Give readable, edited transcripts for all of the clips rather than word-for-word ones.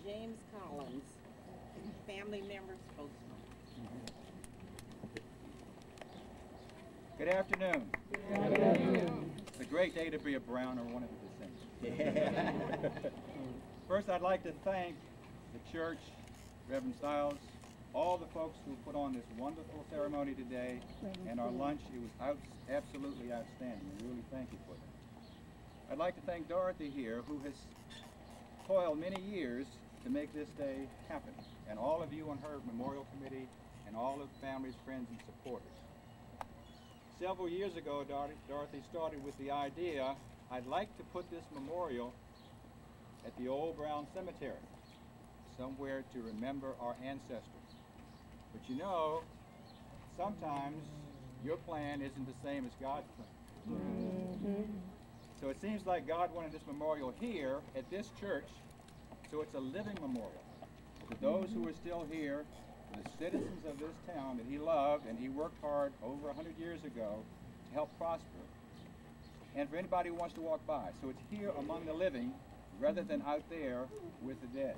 James Collins, family member, spokesman. Good afternoon. Good afternoon. It's a great day to be a Brown or one of the descendants. First, I'd like to thank the church, Reverend Stiles, all the folks who put on this wonderful ceremony today, and our lunch. It was absolutely outstanding. We really thank you for that. I'd like to thank Dorothy here, who has toiled many years to make this day happen, and all of you on her memorial committee, and all of the families, friends, and supporters. Several years ago, Dorothy started with the idea, I'd like to put this memorial at the old Brown Cemetery, somewhere to remember our ancestors. But you know, sometimes your plan isn't the same as God's plan. Mm-hmm. So it seems like God wanted this memorial here at this church, so it's a living memorial to those who are still here, to the citizens of this town that he loved and he worked hard over 100 years ago to help prosper, and for anybody who wants to walk by. So it's here among the living rather than out there with the dead.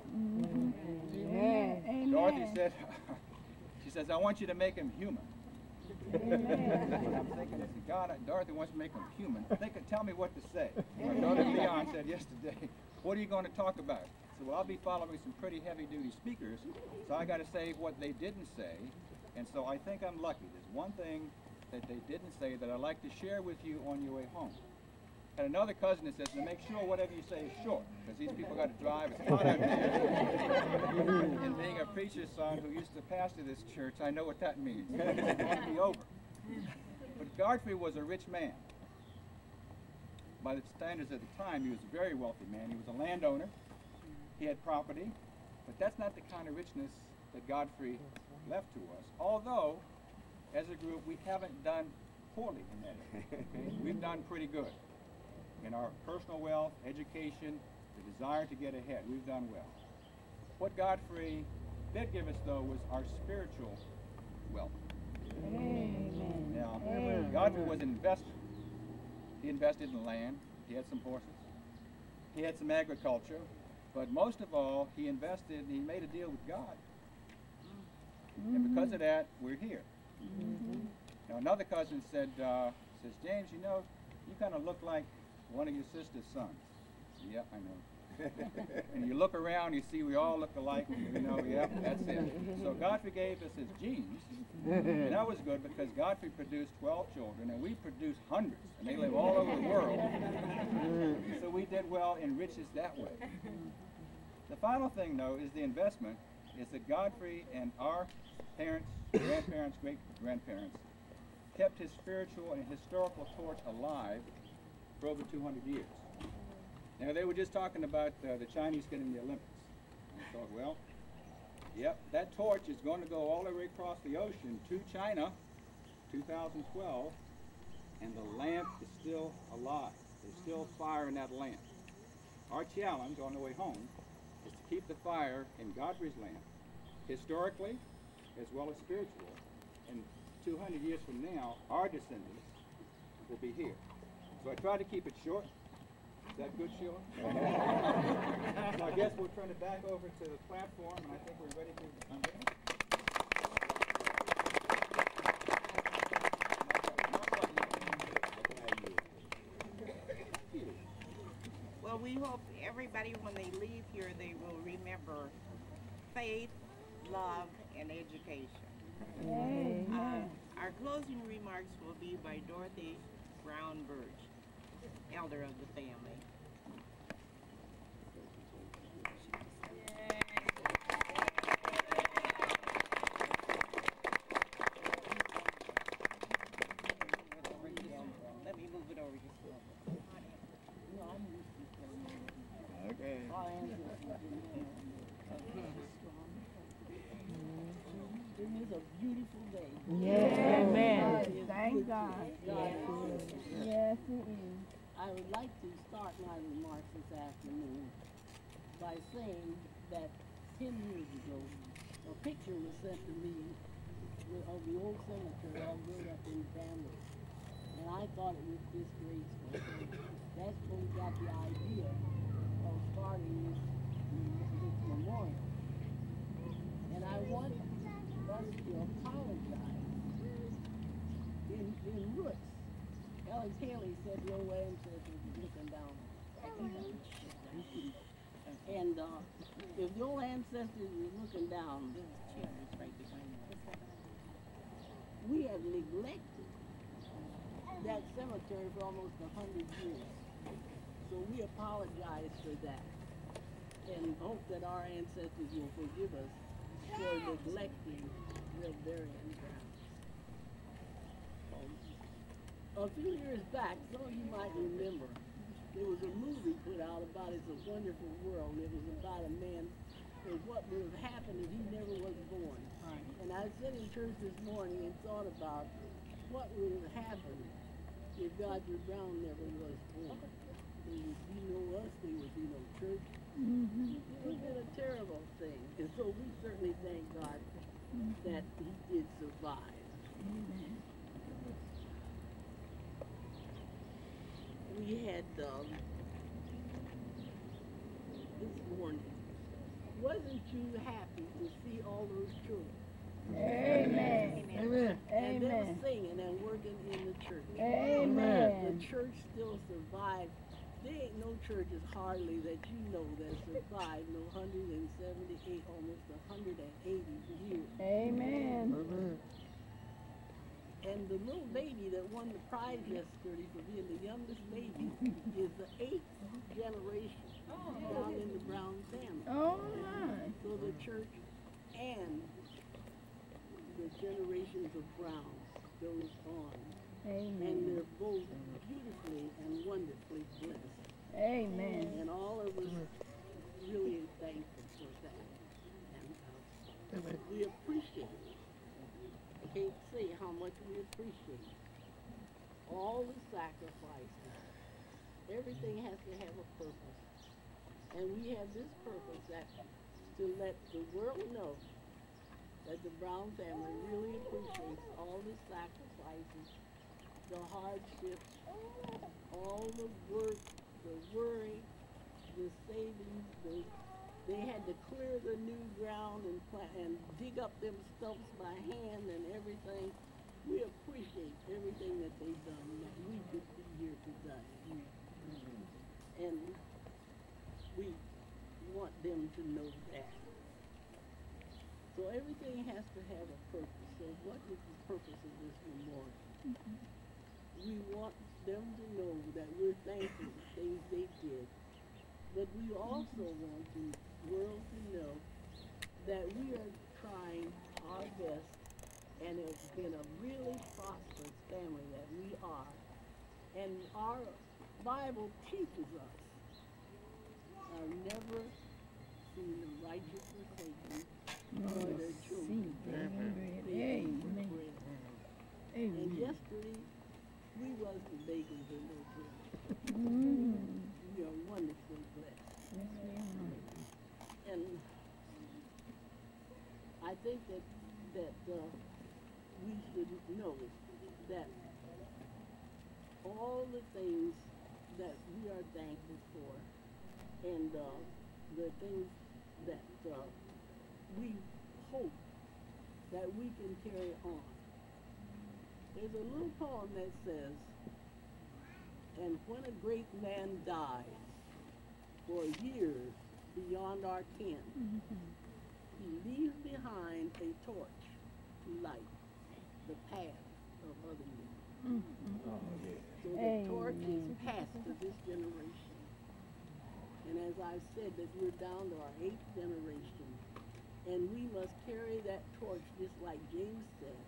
Amen. Dorothy said, she says, I want you to make him human. And I'm thinking, I said, God, Dorothy wants to make him human. Tell me what to say. My daughter Leon said yesterday, what are you going to talk about? I said, well, I'll be following some pretty heavy-duty speakers, so I got to say what they didn't say. And so I think I'm lucky. There's one thing that they didn't say that I'd like to share with you on your way home. And another cousin that says, to make sure whatever you say is short, because these people got to drive. It's hot out there. And being a preacher's son who used to pastor this church, I know what that means. It's going to be over. But Godfrey was a rich man. By the standards at the time, he was a very wealthy man. He was a landowner. He had property. But that's not the kind of richness that Godfrey left to us. Although, as a group, we haven't done poorly in that area. Okay? We've done pretty good. In our personal wealth, education, the desire to get ahead, we've done well. What Godfrey did give us, though, was our spiritual wealth. Amen. Now, Godfrey was an investor. He invested in land. He had some horses. He had some agriculture. But most of all, he invested and he made a deal with God. And because of that, we're here. Now, another cousin said, says, James, you know, you kind of look like one of your sister's sons. Yeah, I know. And you look around, you see we all look alike, and you know, yeah, that's it. So Godfrey gave us his genes, and that was good because Godfrey produced 12 children, and we produced hundreds, and they live all over the world. So we did well in riches that way. The final thing, though, is the investment, is that Godfrey and our parents, grandparents, great-grandparents, kept his spiritual and historical torch alive for over 200 years. Now, they were just talking about the Chinese getting the Olympics. And I thought, well, yep, that torch is going to go all the way across the ocean to China, 2012, and the lamp is still alive. There's still fire in that lamp. Our challenge on the way home is to keep the fire in Godfrey's lamp, historically as well as spiritual. And 200 years from now, our descendants will be here. So I try to keep it short. Is that good, Sheila? So I guess we'll turn it back over to the platform, and I think we're ready to unveil. Well, we hope everybody, when they leave here, they will remember faith, love, and education. Our closing remarks will be by Dorothy Brown Birch, elder of the family. Let me move it over just a little bit. Okay. It is a beautiful day. Yes. Amen. Thank God. Yes, it is. I would like to start my remarks this afternoon by saying that 10 years ago, a picture was sent to me of the old cemetery all built up in bamboo. And I thought it was disgraceful. So that's when we got the idea of starting this this memorial. And I want us to apologize in roots. Ellen Haley said the old ancestors were looking down on us. And if the old ancestors were looking down, we have neglected that cemetery for almost 100 years. So we apologize for that and hope that our ancestors will forgive us for neglecting their burying grounds. A few years back, some of you might remember, there was a movie put out about It's a Wonderful World, and it was about a man and what would have happened if he never was born. Right. And I sat in church this morning and thought about what would have happened if Godfrey Brown never was born. There would be no us, there would be no church. It would have been a terrible thing. And so we certainly thank God that he did survive. We had this morning. Wasn't you happy to see all those children? Amen. Amen. And they were singing and working in the church. Amen. The church still survived. There ain't no churches hardly that you know that survived no 178, almost 180 years. Amen. And the little baby that won the prize yesterday for being the youngest baby is the 8th generation down in the Brown family. Oh, my. So the church and the generations of Browns goes on. Amen. And they're both beautifully and wonderfully blessed. Amen. And all of us really thankful for that. And we appreciate it. I can't say how much we appreciate it. All the sacrifices. Everything has to have a purpose. And we have this purpose that to let the world know that the Brown family really appreciates all the sacrifices, the hardships, all the work, the worry, the savings. They had to clear the new ground and plant and dig up them stumps by hand and everything. We appreciate everything that they've done, that we could be here today. And we want them to know that. So everything has to have a purpose. So what is the purpose of this memorial? We want them to know that we're thankful for things they did. But we also want the world to know that we are trying our best, and it's been a really prosperous family that we are. And our Bible teaches us, I've never seen the righteous forsaken, nor their children begging for bread. And yesterday, we was the beggars of no bread. We are wonderfully blessed. And I think that we should know that all the things that we are thankful for and the things that we hope that we can carry on. There's a little poem that says, and when a great man dies for years beyond our ken, he leaves behind a torch to light the path of other men. So the torch is passed to this generation. And as I've said, that we're down to our 8th generation, and we must carry that torch just like James said,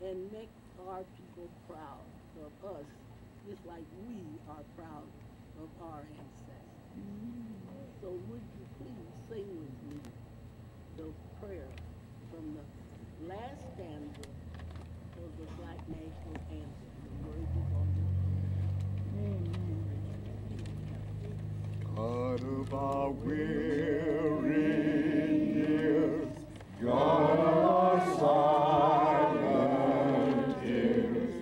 and make our people proud of us, just like we are proud of our ancestors. So would you please sing with me the prayer from the last stanza of the Black National Anthem. The words is on God of our weary years, God of our silent tears,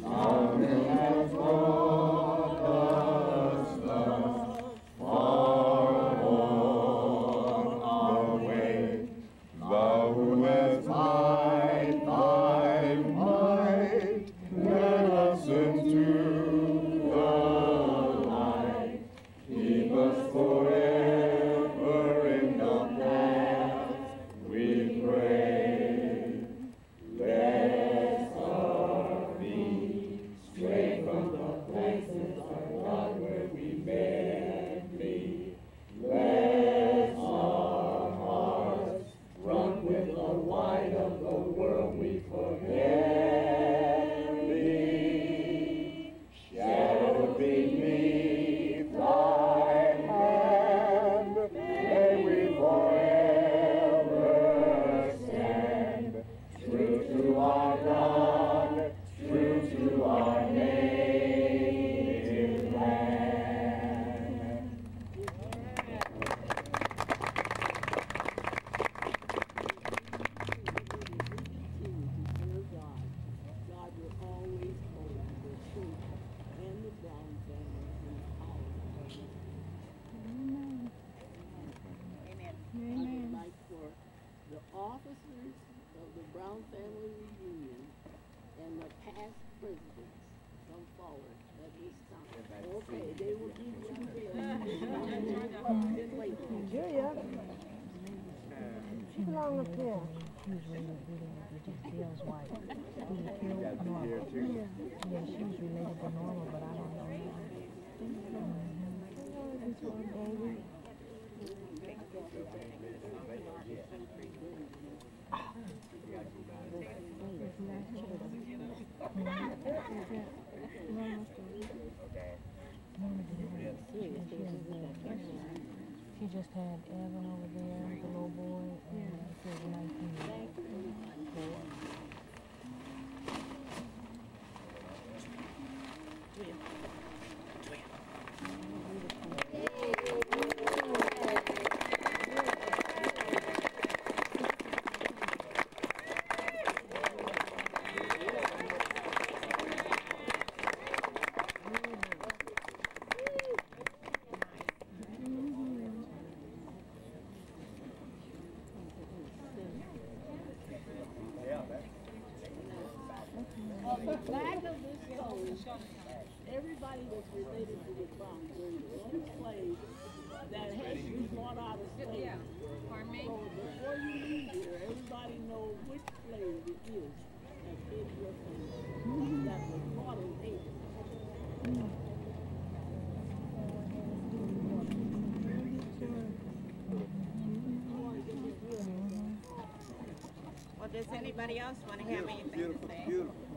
thou hast brought us thus far, O beneath thy hand, may we forever stand, true to our God, true to our native land. God will always hold the truth and the Brown family in our hands. Amen. I would like for the officers of the Brown family reunion and the past presidents come forward at this time. Okay, they will give you the Julia. She belong up there. Bill's wife. He was killed Norma. Yeah, she was related to Norma, but I don't know. She just had Evan over there, the little boy, and she was 19. Everybody that's related to the Brown, there's one slave that has been brought out of slavery. Pardon me? So before you leave here, everybody know which slave it is that hid your family, that was caught in Haiti. Well, does anybody else want to have anything to say? Beautiful.